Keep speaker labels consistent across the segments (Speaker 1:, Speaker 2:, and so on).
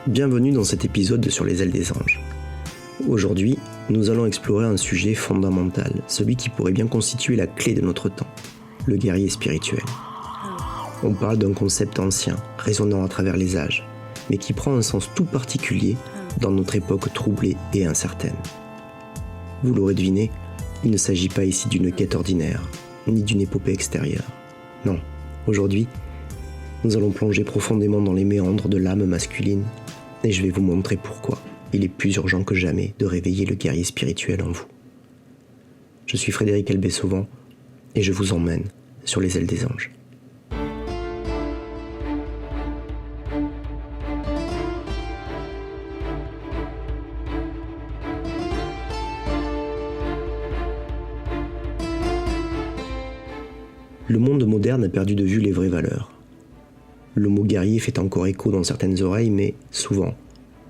Speaker 1: Bienvenue dans cet épisode de Sur les ailes des anges. Aujourd'hui, nous allons explorer un sujet fondamental, celui qui pourrait bien constituer la clé de notre temps, le guerrier spirituel. On parle d'un concept ancien, résonnant à travers les âges, mais qui prend un sens tout particulier dans notre époque troublée et incertaine. Vous l'aurez deviné, il ne s'agit pas ici d'une quête ordinaire, ni d'une épopée extérieure. Non, aujourd'hui, nous allons plonger profondément dans les méandres de l'âme masculine, et je vais vous montrer pourquoi il est plus urgent que jamais de réveiller le guerrier spirituel en vous. Je suis Frédéric Elbé-Sauvant, et je vous emmène sur les ailes des anges. Le monde moderne a perdu de vue les vraies valeurs. Le mot guerrier fait encore écho dans certaines oreilles, mais souvent,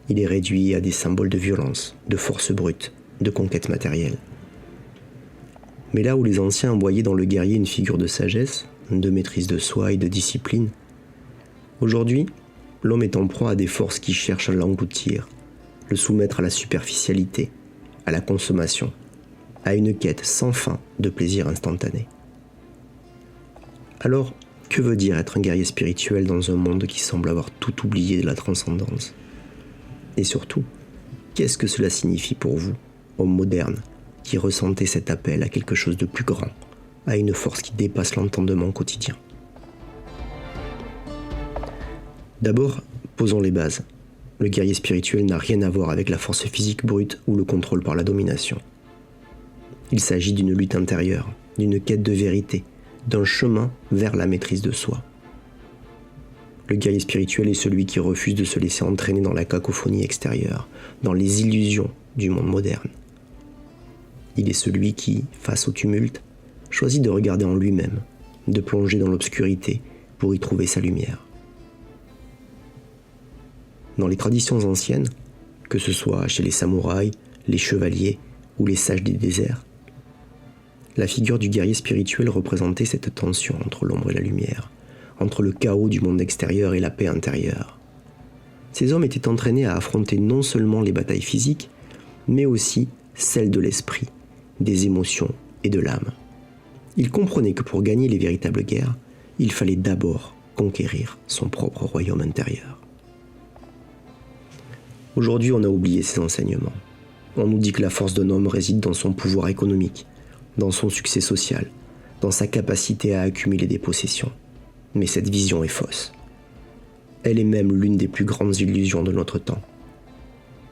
Speaker 1: il est réduit à des symboles de violence, de force brute, de conquête matérielle. Mais là où les anciens voyaient dans le guerrier une figure de sagesse, de maîtrise de soi et de discipline, aujourd'hui, l'homme est en proie à des forces qui cherchent à l'engloutir, le soumettre à la superficialité, à la consommation, à une quête sans fin de plaisir instantané. Alors, que veut dire être un guerrier spirituel dans un monde qui semble avoir tout oublié de la transcendance ? Et surtout, qu'est-ce que cela signifie pour vous, homme moderne, qui ressentez cet appel à quelque chose de plus grand, à une force qui dépasse l'entendement quotidien ? D'abord, posons les bases. Le guerrier spirituel n'a rien à voir avec la force physique brute ou le contrôle par la domination. Il s'agit d'une lutte intérieure, d'une quête de vérité, d'un chemin vers la maîtrise de soi. Le guerrier spirituel est celui qui refuse de se laisser entraîner dans la cacophonie extérieure, dans les illusions du monde moderne. Il est celui qui, face au tumulte, choisit de regarder en lui-même, de plonger dans l'obscurité pour y trouver sa lumière. Dans les traditions anciennes, que ce soit chez les samouraïs, les chevaliers ou les sages des déserts, la figure du guerrier spirituel représentait cette tension entre l'ombre et la lumière, entre le chaos du monde extérieur et la paix intérieure. Ces hommes étaient entraînés à affronter non seulement les batailles physiques, mais aussi celles de l'esprit, des émotions et de l'âme. Ils comprenaient que pour gagner les véritables guerres, il fallait d'abord conquérir son propre royaume intérieur. Aujourd'hui, on a oublié ces enseignements. On nous dit que la force d'un homme réside dans son pouvoir économique, dans son succès social, dans sa capacité à accumuler des possessions. Mais cette vision est fausse. Elle est même l'une des plus grandes illusions de notre temps.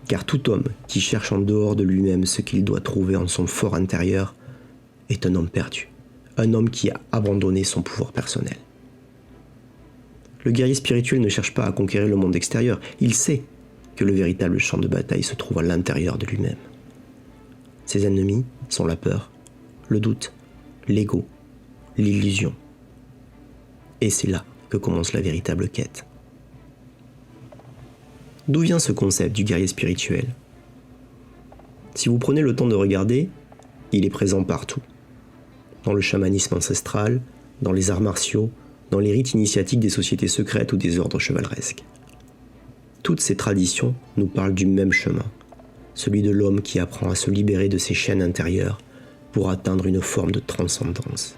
Speaker 1: Car tout homme qui cherche en dehors de lui-même ce qu'il doit trouver en son fort intérieur est un homme perdu, un homme qui a abandonné son pouvoir personnel. Le guerrier spirituel ne cherche pas à conquérir le monde extérieur, il sait que le véritable champ de bataille se trouve à l'intérieur de lui-même. Ses ennemis sont la peur, le doute, l'ego, l'illusion. Et c'est là que commence la véritable quête. D'où vient ce concept du guerrier spirituel ? Si vous prenez le temps de regarder, il est présent partout. Dans le chamanisme ancestral, dans les arts martiaux, dans les rites initiatiques des sociétés secrètes ou des ordres chevaleresques. Toutes ces traditions nous parlent du même chemin, celui de l'homme qui apprend à se libérer de ses chaînes intérieures pour atteindre une forme de transcendance.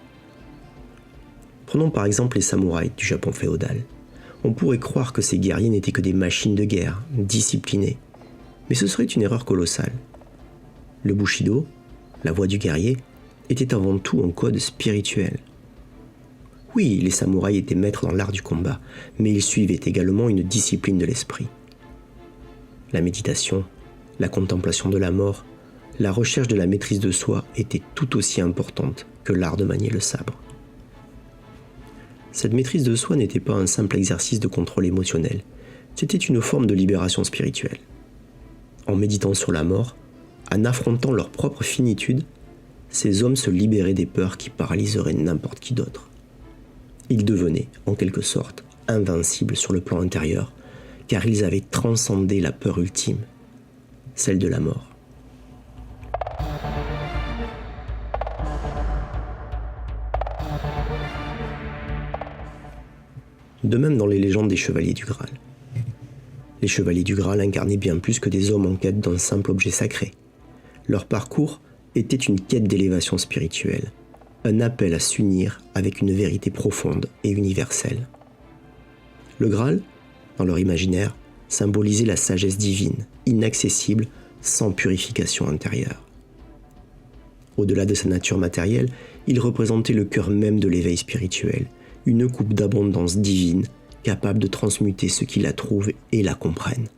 Speaker 1: Prenons par exemple les samouraïs du Japon féodal. On pourrait croire que ces guerriers n'étaient que des machines de guerre, disciplinés. Mais ce serait une erreur colossale. Le Bushido, la voie du guerrier, était avant tout un code spirituel. Oui, les samouraïs étaient maîtres dans l'art du combat, mais ils suivaient également une discipline de l'esprit. La méditation, la contemplation de la mort, la recherche de la maîtrise de soi était tout aussi importante que l'art de manier le sabre. Cette maîtrise de soi n'était pas un simple exercice de contrôle émotionnel, c'était une forme de libération spirituelle. En méditant sur la mort, en affrontant leur propre finitude, ces hommes se libéraient des peurs qui paralyseraient n'importe qui d'autre. Ils devenaient, en quelque sorte, invincibles sur le plan intérieur, car ils avaient transcendé la peur ultime, celle de la mort. De même dans les légendes des chevaliers du Graal. Les chevaliers du Graal incarnaient bien plus que des hommes en quête d'un simple objet sacré. Leur parcours était une quête d'élévation spirituelle, un appel à s'unir avec une vérité profonde et universelle. Le Graal, dans leur imaginaire, symbolisait la sagesse divine, inaccessible, sans purification intérieure. Au-delà de sa nature matérielle, il représentait le cœur même de l'éveil spirituel, une coupe d'abondance divine capable de transmuter ceux qui la trouvent et la comprennent.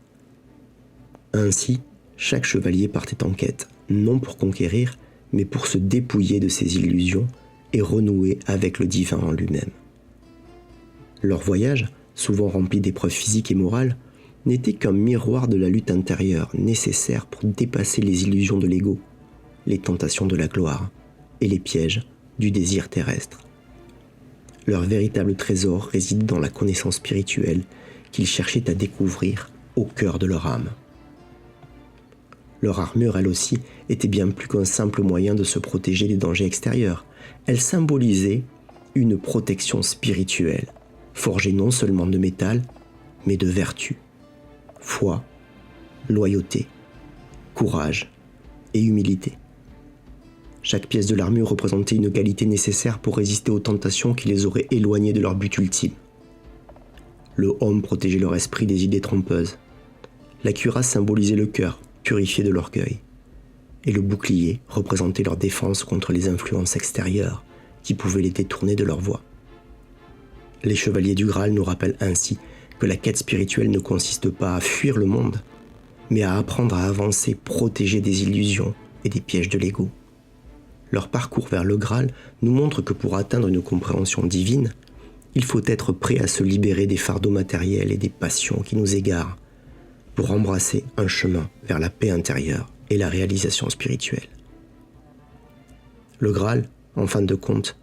Speaker 1: Ainsi, chaque chevalier partait en quête, non pour conquérir, mais pour se dépouiller de ses illusions et renouer avec le divin en lui-même. Leur voyage, souvent rempli d'épreuves physiques et morales, n'était qu'un miroir de la lutte intérieure nécessaire pour dépasser les illusions de l'ego, les tentations de la gloire et les pièges du désir terrestre. Leur véritable trésor réside dans la connaissance spirituelle qu'ils cherchaient à découvrir au cœur de leur âme. Leur armure, elle aussi, était bien plus qu'un simple moyen de se protéger des dangers extérieurs. Elle symbolisait une protection spirituelle, forgée non seulement de métal, mais de vertu, foi, loyauté, courage et humilité. Chaque pièce de l'armure représentait une qualité nécessaire pour résister aux tentations qui les auraient éloignés de leur but ultime. Le aume protégeait leur esprit des idées trompeuses. La cuirasse symbolisait le cœur, purifié de l'orgueil. Et le bouclier représentait leur défense contre les influences extérieures qui pouvaient les détourner de leur voie. Les chevaliers du Graal nous rappellent ainsi que la quête spirituelle ne consiste pas à fuir le monde, mais à apprendre à avancer protégés des illusions et des pièges de l'ego. Leur parcours vers le Graal nous montre que pour atteindre une compréhension divine, il faut être prêt à se libérer des fardeaux matériels et des passions qui nous égarent, pour embrasser un chemin vers la paix intérieure et la réalisation spirituelle. Le Graal, en fin de compte,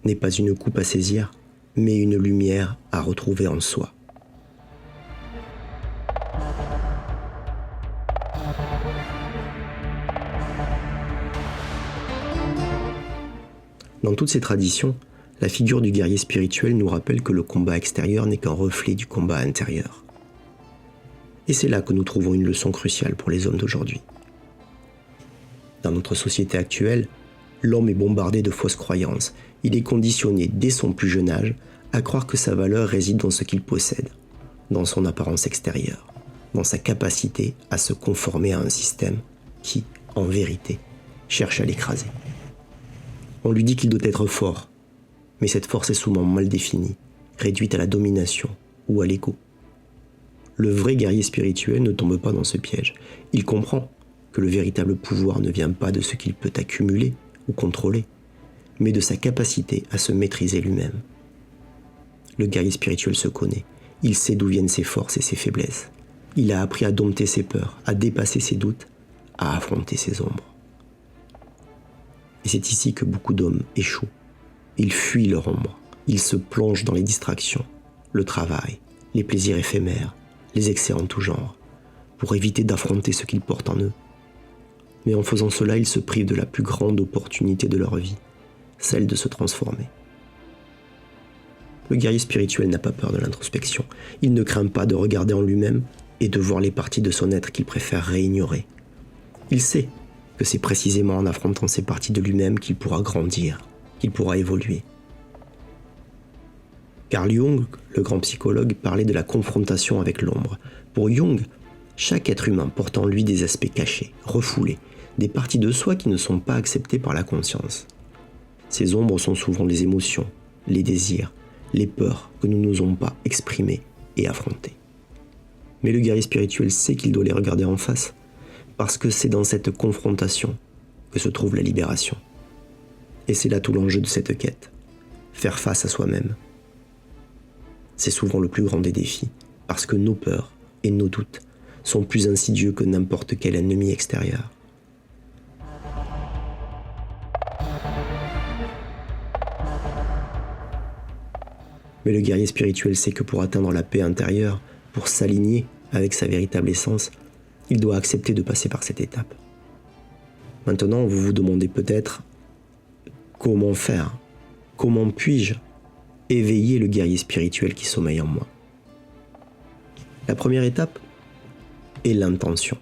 Speaker 1: n'est pas une coupe à saisir, mais une lumière à retrouver en soi. Dans toutes ces traditions, la figure du guerrier spirituel nous rappelle que le combat extérieur n'est qu'un reflet du combat intérieur. Et c'est là que nous trouvons une leçon cruciale pour les hommes d'aujourd'hui. Dans notre société actuelle, l'homme est bombardé de fausses croyances. Il est conditionné dès son plus jeune âge à croire que sa valeur réside dans ce qu'il possède, dans son apparence extérieure, dans sa capacité à se conformer à un système qui, en vérité, cherche à l'écraser. On lui dit qu'il doit être fort, mais cette force est souvent mal définie, réduite à la domination ou à l'ego. Le vrai guerrier spirituel ne tombe pas dans ce piège. Il comprend que le véritable pouvoir ne vient pas de ce qu'il peut accumuler ou contrôler, mais de sa capacité à se maîtriser lui-même. Le guerrier spirituel se connaît, il sait d'où viennent ses forces et ses faiblesses. Il a appris à dompter ses peurs, à dépasser ses doutes, à affronter ses ombres. Et c'est ici que beaucoup d'hommes échouent. Ils fuient leur ombre, ils se plongent dans les distractions, le travail, les plaisirs éphémères, les excès en tout genre, pour éviter d'affronter ce qu'ils portent en eux. Mais en faisant cela, ils se privent de la plus grande opportunité de leur vie, celle de se transformer. Le guerrier spirituel n'a pas peur de l'introspection. Il ne craint pas de regarder en lui-même et de voir les parties de son être qu'il préférerait ignorer. Il sait que c'est précisément en affrontant ces parties de lui-même qu'il pourra grandir, qu'il pourra évoluer. Carl Jung, le grand psychologue, parlait de la confrontation avec l'ombre. Pour Jung, chaque être humain porte en lui des aspects cachés, refoulés, des parties de soi qui ne sont pas acceptées par la conscience. Ces ombres sont souvent les émotions, les désirs, les peurs que nous n'osons pas exprimer et affronter. Mais le guerrier spirituel sait qu'il doit les regarder en face, parce que c'est dans cette confrontation que se trouve la libération. Et c'est là tout l'enjeu de cette quête, faire face à soi-même. C'est souvent le plus grand des défis, parce que nos peurs et nos doutes sont plus insidieux que n'importe quel ennemi extérieur. Mais le guerrier spirituel sait que pour atteindre la paix intérieure, pour s'aligner avec sa véritable essence, il doit accepter de passer par cette étape. Maintenant, vous vous demandez peut-être comment faire, comment puis-je éveiller le guerrier spirituel qui sommeille en moi. La première étape est l'intention.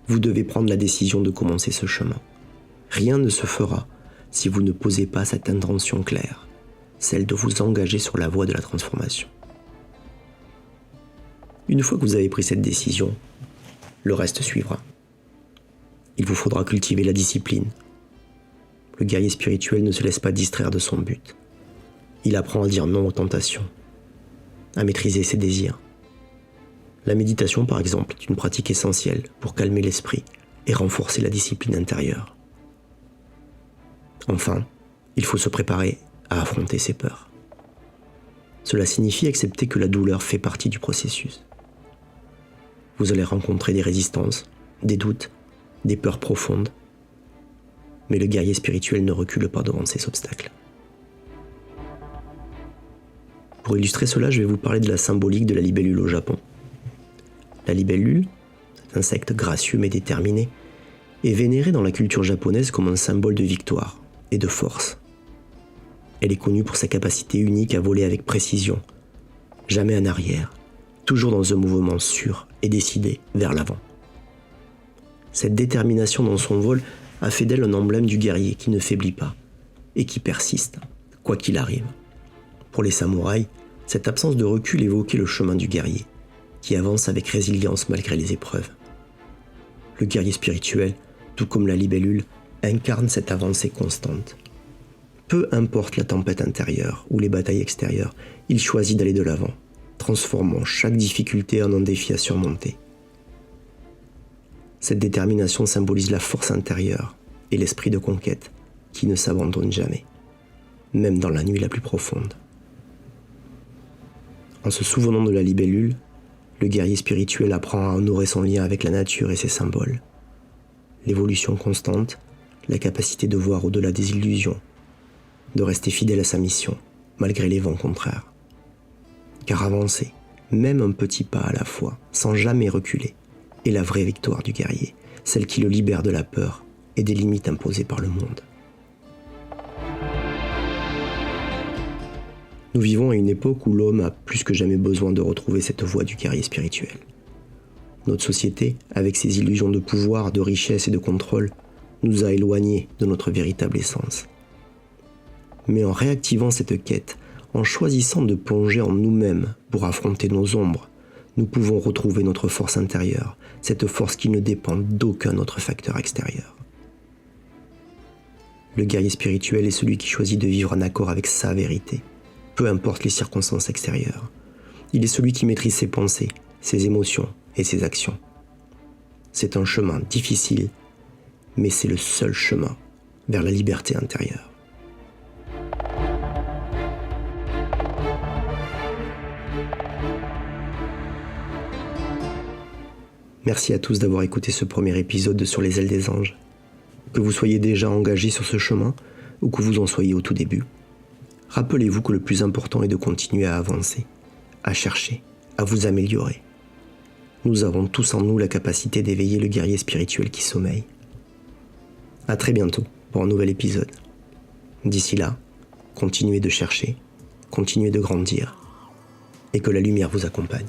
Speaker 1: Vous devez prendre la décision de commencer ce chemin. Rien ne se fera si vous ne posez pas cette intention claire, celle de vous engager sur la voie de la transformation. Une fois que vous avez pris cette décision, le reste suivra. Il vous faudra cultiver la discipline. Le guerrier spirituel ne se laisse pas distraire de son but. Il apprend à dire non aux tentations, à maîtriser ses désirs. La méditation, par exemple, est une pratique essentielle pour calmer l'esprit et renforcer la discipline intérieure. Enfin, il faut se préparer à affronter ses peurs. Cela signifie accepter que la douleur fait partie du processus. Vous allez rencontrer des résistances, des doutes, des peurs profondes, mais le guerrier spirituel ne recule pas devant ces obstacles. Pour illustrer cela, je vais vous parler de la symbolique de la libellule au Japon. La libellule, cet insecte gracieux mais déterminé, est vénérée dans la culture japonaise comme un symbole de victoire et de force. Elle est connue pour sa capacité unique à voler avec précision, jamais en arrière, toujours dans un mouvement sûr et décidé vers l'avant. Cette détermination dans son vol a fait d'elle un emblème du guerrier qui ne faiblit pas et qui persiste, quoi qu'il arrive. Pour les samouraïs, cette absence de recul évoquait le chemin du guerrier, qui avance avec résilience malgré les épreuves. Le guerrier spirituel, tout comme la libellule, incarne cette avancée constante. Peu importe la tempête intérieure ou les batailles extérieures, il choisit d'aller de l'avant, transformant chaque difficulté en un défi à surmonter. Cette détermination symbolise la force intérieure et l'esprit de conquête qui ne s'abandonne jamais, même dans la nuit la plus profonde. En se souvenant de la libellule, le guerrier spirituel apprend à honorer son lien avec la nature et ses symboles. L'évolution constante, la capacité de voir au-delà des illusions, de rester fidèle à sa mission, malgré les vents contraires. Car avancer, même un petit pas à la fois, sans jamais reculer, est la vraie victoire du guerrier, celle qui le libère de la peur et des limites imposées par le monde. Nous vivons à une époque où l'homme a plus que jamais besoin de retrouver cette voie du guerrier spirituel. Notre société, avec ses illusions de pouvoir, de richesse et de contrôle, nous a éloignés de notre véritable essence. Mais en réactivant cette quête, en choisissant de plonger en nous-mêmes pour affronter nos ombres, nous pouvons retrouver notre force intérieure, cette force qui ne dépend d'aucun autre facteur extérieur. Le guerrier spirituel est celui qui choisit de vivre en accord avec sa vérité, peu importe les circonstances extérieures. Il est celui qui maîtrise ses pensées, ses émotions et ses actions. C'est un chemin difficile, mais c'est le seul chemin vers la liberté intérieure. Merci à tous d'avoir écouté ce premier épisode de Sur les ailes des anges. Que vous soyez déjà engagé sur ce chemin ou que vous en soyez au tout début, rappelez-vous que le plus important est de continuer à avancer, à chercher, à vous améliorer. Nous avons tous en nous la capacité d'éveiller le guerrier spirituel qui sommeille. À très bientôt pour un nouvel épisode. D'ici là, continuez de chercher, continuez de grandir et que la lumière vous accompagne.